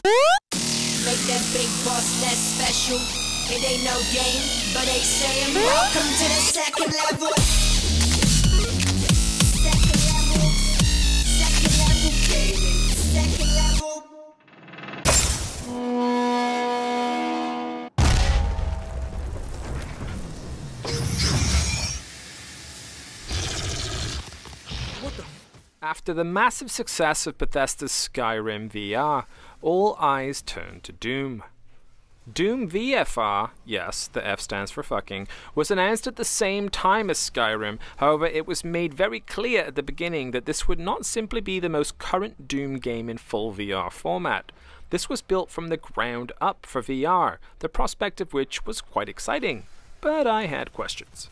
Make that big boss less special. It ain't no game, but they saying welcome to the second level. Second level. Second level gaming. Second level. After the massive success of Bethesda's Skyrim VR, all eyes turned to Doom. Doom VFR, yes, the F stands for fucking, was announced at the same time as Skyrim. However, it was made very clear at the beginning that this would not simply be the most current Doom game in full VR format. This was built from the ground up for VR, the prospect of which was quite exciting, but I had questions.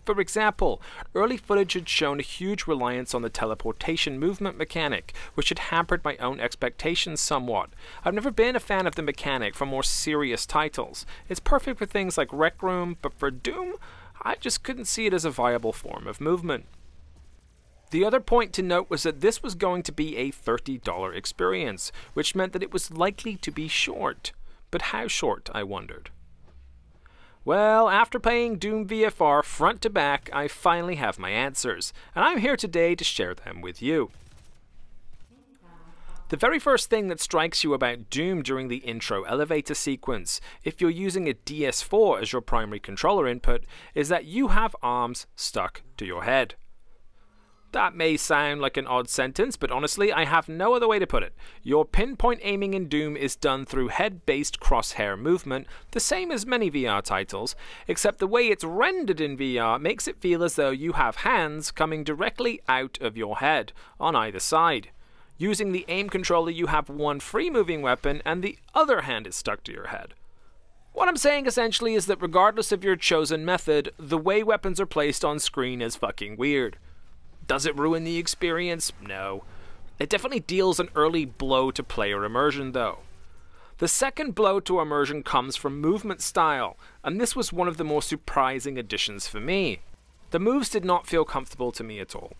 For example, early footage had shown a huge reliance on the teleportation movement mechanic, which had hampered my own expectations somewhat. I've never been a fan of the mechanic for more serious titles. It's perfect for things like Rec Room, but for Doom, I just couldn't see it as a viable form of movement. The other point to note was that this was going to be a $30 experience, which meant that it was likely to be short. But how short, I wondered. Well, after playing Doom VFR front to back, I finally have my answers, and I'm here today to share them with you. The very first thing that strikes you about Doom during the intro elevator sequence, if you're using a DS4 as your primary controller input, is that you have arms stuck to your head. That may sound like an odd sentence, but honestly, I have no other way to put it. Your pinpoint aiming in Doom is done through head-based crosshair movement, the same as many VR titles, except the way it's rendered in VR makes it feel as though you have hands coming directly out of your head, on either side. Using the aim controller, you have one free-moving weapon, and the other hand is stuck to your head. What I'm saying essentially is that regardless of your chosen method, the way weapons are placed on screen is fucking weird. Does it ruin the experience? No. It definitely deals an early blow to player immersion, though. The second blow to immersion comes from movement style, and this was one of the more surprising additions for me. The moves did not feel comfortable to me at all.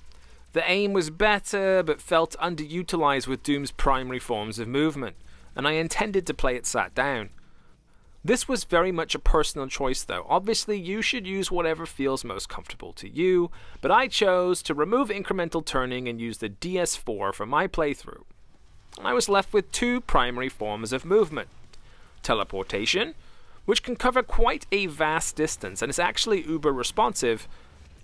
The aim was better, but felt underutilized with Doom's primary forms of movement, and I intended to play it sat down. This was very much a personal choice though. Obviously you should use whatever feels most comfortable to you, but I chose to remove incremental turning and use the DS4 for my playthrough. I was left with two primary forms of movement. Teleportation, which can cover quite a vast distance and is actually uber responsive,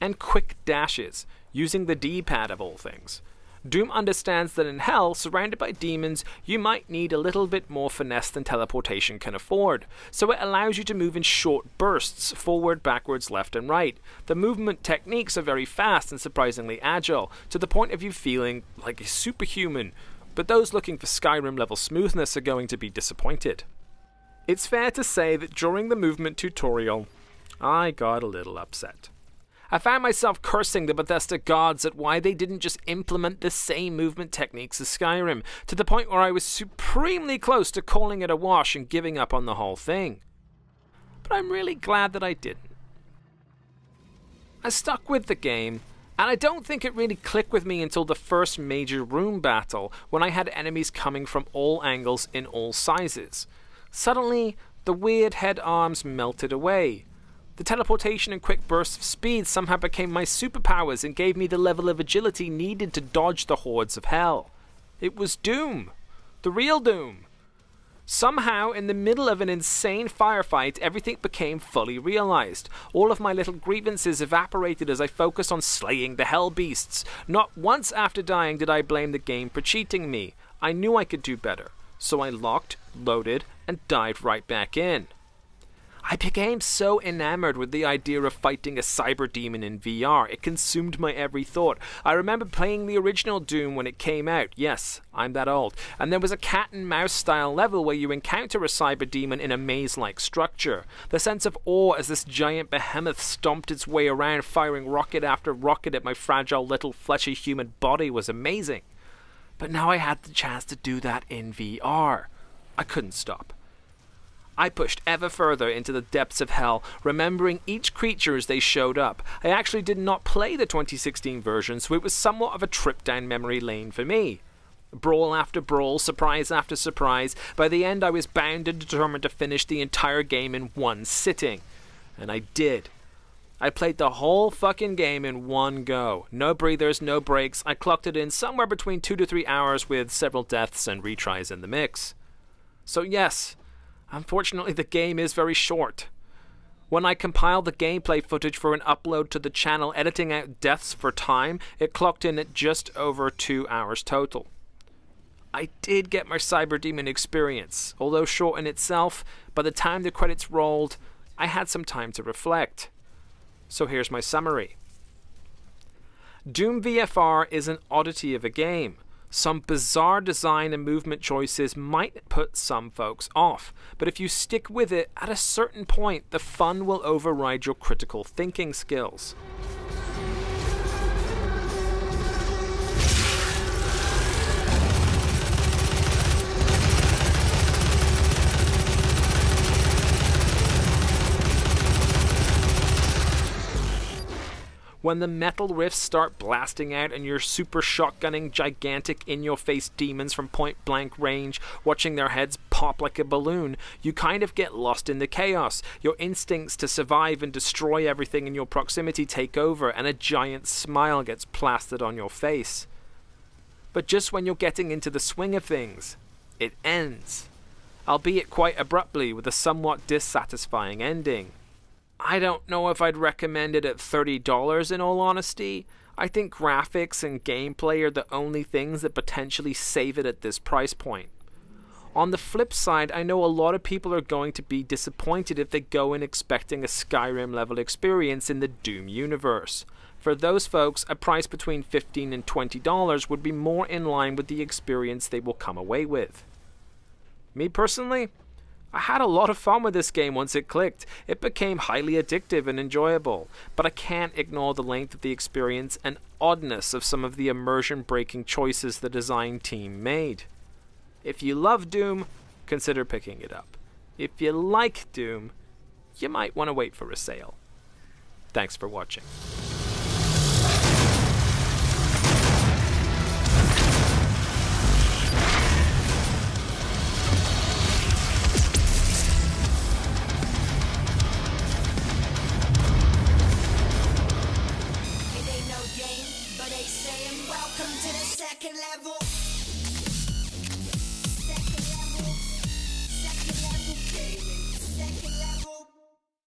and quick dashes, using the D-pad of all things. Doom understands that in hell, surrounded by demons, you might need a little bit more finesse than teleportation can afford, so it allows you to move in short bursts, forward, backwards, left and right. The movement techniques are very fast and surprisingly agile, to the point of you feeling like a superhuman, but those looking for Skyrim level smoothness are going to be disappointed. It's fair to say that during the movement tutorial, I got a little upset. I found myself cursing the Bethesda gods at why they didn't just implement the same movement techniques as Skyrim, to the point where I was supremely close to calling it a wash and giving up on the whole thing. But I'm really glad that I didn't. I stuck with the game, and I don't think it really clicked with me until the first major room battle, when I had enemies coming from all angles in all sizes. Suddenly, the weird head arms melted away. The teleportation and quick bursts of speed somehow became my superpowers and gave me the level of agility needed to dodge the hordes of hell. It was Doom. The real Doom. Somehow, in the middle of an insane firefight, everything became fully realized. All of my little grievances evaporated as I focused on slaying the hell beasts. Not once after dying did I blame the game for cheating me. I knew I could do better. So I locked, loaded, and dived right back in. I became so enamored with the idea of fighting a cyber demon in VR, it consumed my every thought. I remember playing the original Doom when it came out, yes, I'm that old, and there was a cat and mouse style level where you encounter a cyber demon in a maze-like structure. The sense of awe as this giant behemoth stomped its way around firing rocket after rocket at my fragile little fleshy human body was amazing. But now I had the chance to do that in VR. I couldn't stop. I pushed ever further into the depths of hell, remembering each creature as they showed up. I actually did not play the 2016 version, so it was somewhat of a trip down memory lane for me. Brawl after brawl, surprise after surprise. By the end, I was bound and determined to finish the entire game in one sitting. And I did. I played the whole fucking game in one go. No breathers, no breaks. I clocked it in somewhere between 2 to 3 hours with several deaths and retries in the mix. So yes, unfortunately the game is very short. When I compiled the gameplay footage for an upload to the channel, editing out deaths for time, it clocked in at just over 2 hours total. I did get my Cyberdemon experience. Although short in itself, by the time the credits rolled, I had some time to reflect. So here's my summary. Doom VFR is an oddity of a game. Some bizarre design and movement choices might put some folks off, but if you stick with it, at a certain point, the fun will override your critical thinking skills. When the metal riffs start blasting out and you're super shotgunning gigantic in-your-face demons from point-blank range, watching their heads pop like a balloon, you kind of get lost in the chaos. Your instincts to survive and destroy everything in your proximity take over, and a giant smile gets plastered on your face. But just when you're getting into the swing of things, it ends. Albeit quite abruptly, with a somewhat dissatisfying ending. I don't know if I'd recommend it at $30 in all honesty. I think graphics and gameplay are the only things that potentially save it at this price point. On the flip side, I know a lot of people are going to be disappointed if they go in expecting a Skyrim level experience in the Doom universe. For those folks, a price between $15 and $20 would be more in line with the experience they will come away with. Me personally, I had a lot of fun with this game once it clicked. It became highly addictive and enjoyable, but I can't ignore the length of the experience and oddness of some of the immersion-breaking choices the design team made. If you love Doom, consider picking it up. If you like Doom, you might want to wait for a sale. Thanks for watching.